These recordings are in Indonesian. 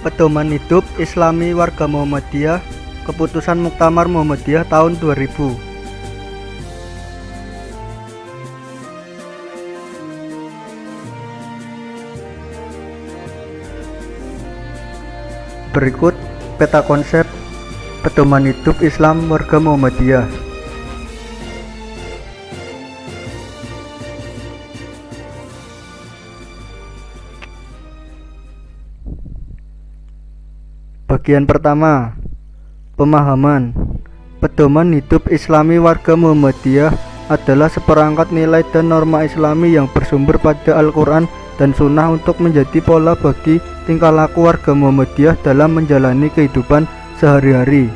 Pedoman Hidup Islami Warga Muhammadiyah, Keputusan Muktamar Muhammadiyah tahun 2000. Berikut peta konsep Pedoman Hidup Islam Warga Muhammadiyah. Bagian pertama, pemahaman. Pedoman hidup Islami warga Muhammadiyah adalah seperangkat nilai dan norma Islami yang bersumber pada Al-Quran dan Sunnah untuk menjadi pola bagi tingkah laku warga Muhammadiyah dalam menjalani kehidupan sehari-hari.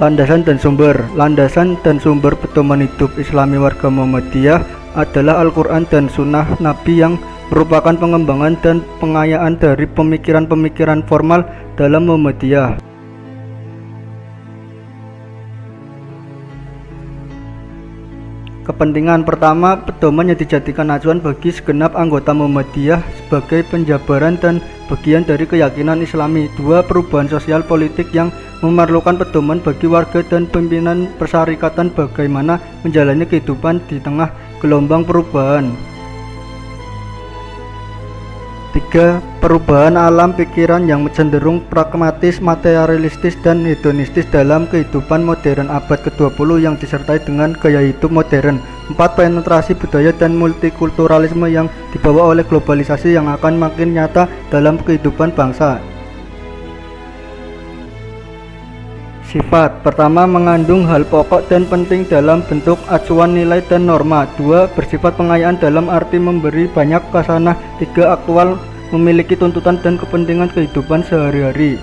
Landasan dan sumber. Landasan dan sumber pedoman hidup Islami warga Muhammadiyah adalah Al-Quran dan Sunnah Nabi yang merupakan pengembangan dan pengayaan dari pemikiran-pemikiran formal dalam Muhammadiyah. Kepentingan pertama, pedoman yang dijadikan acuan bagi segenap anggota Muhammadiyah sebagai penjabaran dan bagian dari keyakinan Islami. Dua, perubahan sosial politik yang memerlukan pedoman bagi warga dan pimpinan persyarikatan bagaimana menjalani kehidupan di tengah gelombang perubahan. 3. Perubahan alam pikiran yang cenderung pragmatis, materialistis, dan hedonistis dalam kehidupan modern abad ke-20 yang disertai dengan gaya hidup modern. 4. Penetrasi budaya dan multikulturalisme yang dibawa oleh globalisasi yang akan makin nyata dalam kehidupan bangsa. Sifat. Pertama, mengandung hal pokok dan penting dalam bentuk acuan nilai dan norma. 2. Bersifat pengayaan dalam arti memberi banyak khasanah. 3. Aktual, memiliki tuntutan dan kepentingan kehidupan sehari-hari.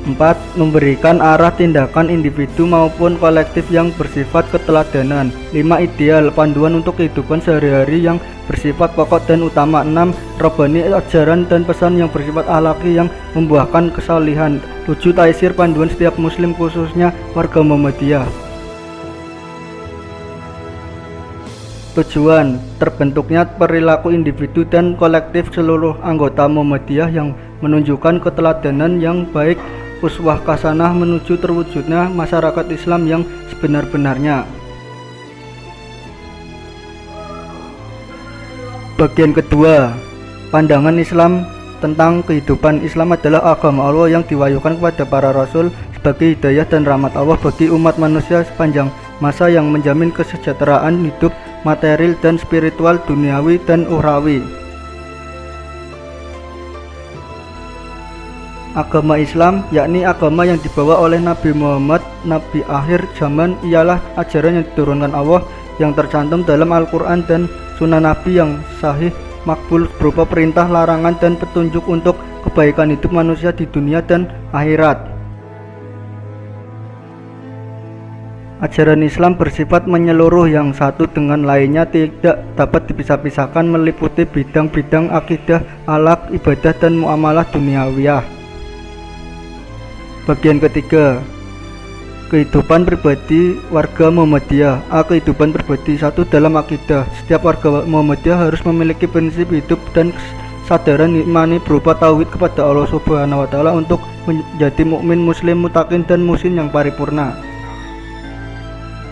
4. Memberikan arah tindakan individu maupun kolektif yang bersifat keteladanan. 5. Ideal, panduan untuk kehidupan sehari-hari yang bersifat pokok dan utama. 6. Robani, ajaran dan pesan yang bersifat akhlaki yang membuahkan kesalihan. 7. Taisir, panduan setiap muslim khususnya warga Muhammadiyah. Tujuan, terbentuknya perilaku individu dan kolektif seluruh anggota Muhammadiyah yang menunjukkan keteladanan yang baik, uswah hasanah menuju terwujudnya masyarakat Islam yang sebenar-benarnya. Bagian kedua, pandangan Islam tentang kehidupan. Islam adalah agama Allah yang diwahyukan kepada para rasul sebagai hidayah dan rahmat Allah bagi umat manusia sepanjang masa yang menjamin kesejahteraan hidup material dan spiritual, duniawi dan ukhrawi. Agama Islam, yakni agama yang dibawa oleh Nabi Muhammad, Nabi akhir zaman, ialah ajaran yang diturunkan Allah yang tercantum dalam Al-Quran dan Sunnah Nabi yang sahih makbul berupa perintah, larangan, dan petunjuk untuk kebaikan hidup manusia di dunia dan akhirat. Ajaran Islam bersifat menyeluruh yang satu dengan lainnya tidak dapat dipisah-pisahkan, meliputi bidang-bidang akidah, akhlak, ibadah, dan muamalah duniawiyah. Bagian ketiga, kehidupan pribadi warga Muhammadiyah. Kehidupan pribadi. 1. Dalam akidah, setiap warga Muhammadiyah harus memiliki prinsip hidup dan kesadaran imani berupa tauhid kepada Allah Subhanahu wa Ta'ala untuk menjadi mukmin, muslim, mutakin, dan muhsin yang paripurna.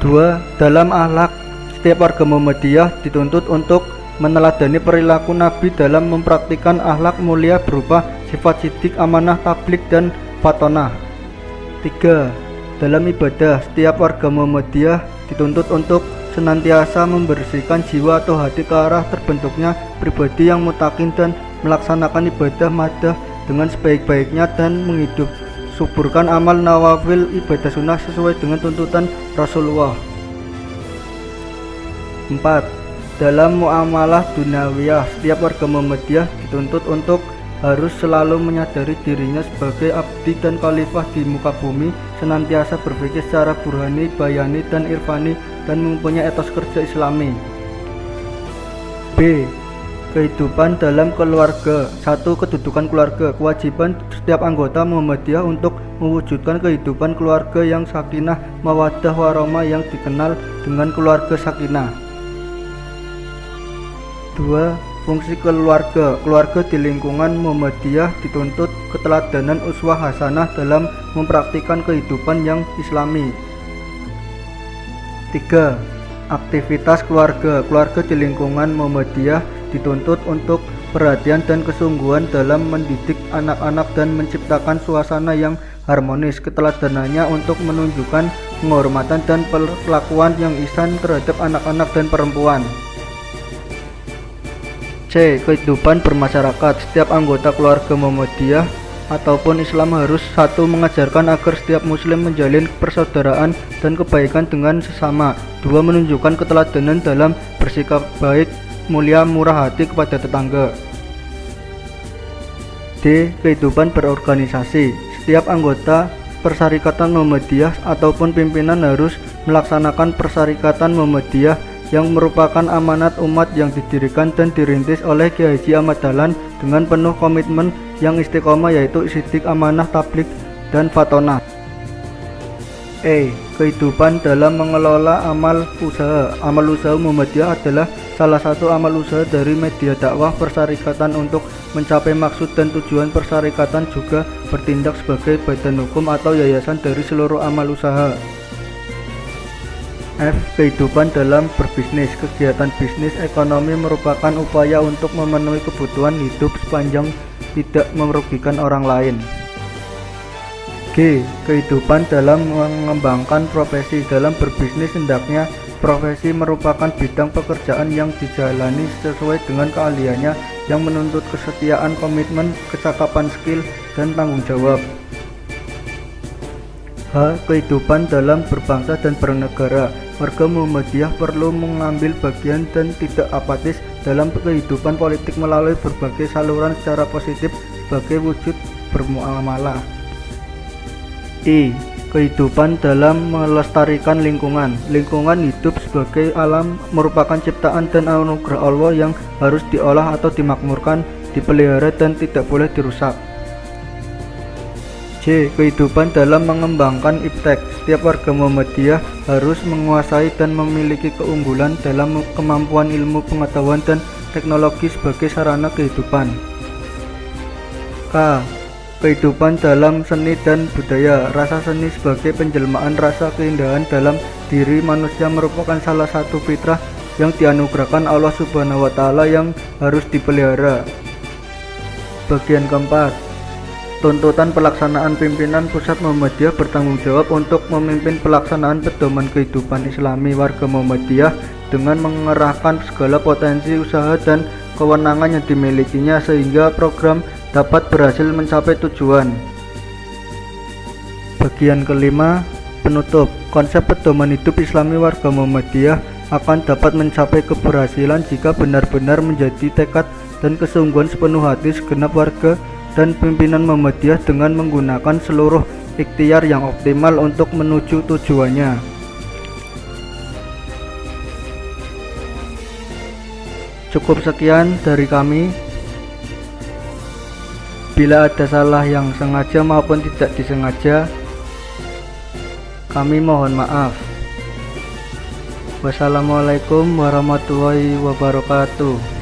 2. Dalam akhlak, setiap warga Muhammadiyah dituntut untuk meneladani perilaku Nabi dalam mempraktikkan akhlak mulia berupa sifat sidik, amanah, tablik, dan fatonah. 3. Dalam ibadah, setiap warga Muhammadiyah dituntut untuk senantiasa membersihkan jiwa atau hati ke arah terbentuknya pribadi yang mutakin dan melaksanakan ibadah madah dengan sebaik-baiknya dan menghidup suburkan amal nawafil ibadah sunnah sesuai dengan tuntutan Rasulullah. 4. Dalam muamalah duniawiyah, setiap warga Muhammadiyah dituntut untuk harus selalu menyadari dirinya sebagai abdi dan khalifah di muka bumi, senantiasa berpikir secara burhani, bayani, dan irfani, dan mempunyai etos kerja Islami. B. Kehidupan dalam keluarga. 1. Kedudukan keluarga. Kewajiban setiap anggota Muhammadiyah untuk mewujudkan kehidupan keluarga yang sakinah, mawaddah, warahmah yang dikenal dengan keluarga sakinah. 2. Fungsi keluarga. Keluarga di lingkungan Muhammadiyah dituntut keteladanan uswah hasanah dalam mempraktikkan kehidupan yang islami. 3. Aktivitas keluarga. Keluarga di lingkungan Muhammadiyah dituntut untuk perhatian dan kesungguhan dalam mendidik anak-anak dan menciptakan suasana yang harmonis. Keteladanannya untuk menunjukkan penghormatan dan perlakuan yang ihsan terhadap anak-anak dan perempuan. C. Kehidupan bermasyarakat. Setiap anggota keluarga Muhammadiyah ataupun Islam harus 1. Mengajarkan agar setiap muslim menjalin persaudaraan dan kebaikan dengan sesama. 2. Menunjukkan keteladanan dalam bersikap baik, mulia, murah hati kepada tetangga. D. Kehidupan berorganisasi. Setiap anggota Persyarikatan Muhammadiyah ataupun pimpinan harus melaksanakan Persyarikatan Muhammadiyah yang merupakan amanat umat yang didirikan dan dirintis oleh Kiai Haji Ahmad Dahlan dengan penuh komitmen yang istiqomah, yaitu sidik, amanah, tabligh, dan fatonah. E. Kehidupan dalam mengelola amal usaha. Amal usaha Muhammadiyah adalah salah satu amal usaha dari media dakwah persyarikatan. Untuk mencapai maksud dan tujuan persyarikatan juga bertindak sebagai badan hukum atau yayasan dari seluruh amal usaha. F. Kehidupan dalam berbisnis. Kegiatan bisnis ekonomi merupakan upaya untuk memenuhi kebutuhan hidup sepanjang tidak merugikan orang lain. G. Kehidupan dalam mengembangkan profesi. Dalam berbisnis hendaknya profesi merupakan bidang pekerjaan yang dijalani sesuai dengan keahliannya, yang menuntut kesetiaan, komitmen, kecakapan, skill, dan tanggung jawab. H. Kehidupan dalam berbangsa dan bernegara. Warga Muhammadiyah perlu mengambil bagian dan tidak apatis dalam kehidupan politik melalui berbagai saluran secara positif sebagai wujud bermuamalah. I. Kehidupan dalam melestarikan lingkungan. Lingkungan hidup sebagai alam merupakan ciptaan dan anugerah Allah yang harus diolah atau dimakmurkan, dipelihara, dan tidak boleh dirusak. J. Kehidupan dalam mengembangkan iptek. Setiap warga Muhammadiyah harus menguasai dan memiliki keunggulan dalam kemampuan ilmu, pengetahuan, dan teknologi sebagai sarana kehidupan. K. Kehidupan dalam seni dan budaya. Rasa seni sebagai penjelmaan rasa keindahan dalam diri manusia merupakan salah satu fitrah yang dianugerahkan Allah Subhanahu wa Ta'ala yang harus dipelihara. Bagian keempat. Tuntutan pelaksanaan. Pimpinan pusat Muhammadiyah bertanggung jawab untuk memimpin pelaksanaan pedoman kehidupan Islami warga Muhammadiyah dengan mengerahkan segala potensi usaha dan kewenangan yang dimilikinya sehingga program dapat berhasil mencapai tujuan. Bagian kelima, penutup. Konsep pedoman hidup Islami warga Muhammadiyah akan dapat mencapai keberhasilan jika benar-benar menjadi tekad dan kesungguhan sepenuh hati segenap warga dan pimpinan Muhammadiyah dengan menggunakan seluruh ikhtiar yang optimal untuk menuju tujuannya. Cukup sekian dari kami. Bila ada salah yang sengaja maupun tidak disengaja, kami mohon maaf. Wassalamualaikum warahmatullahi wabarakatuh.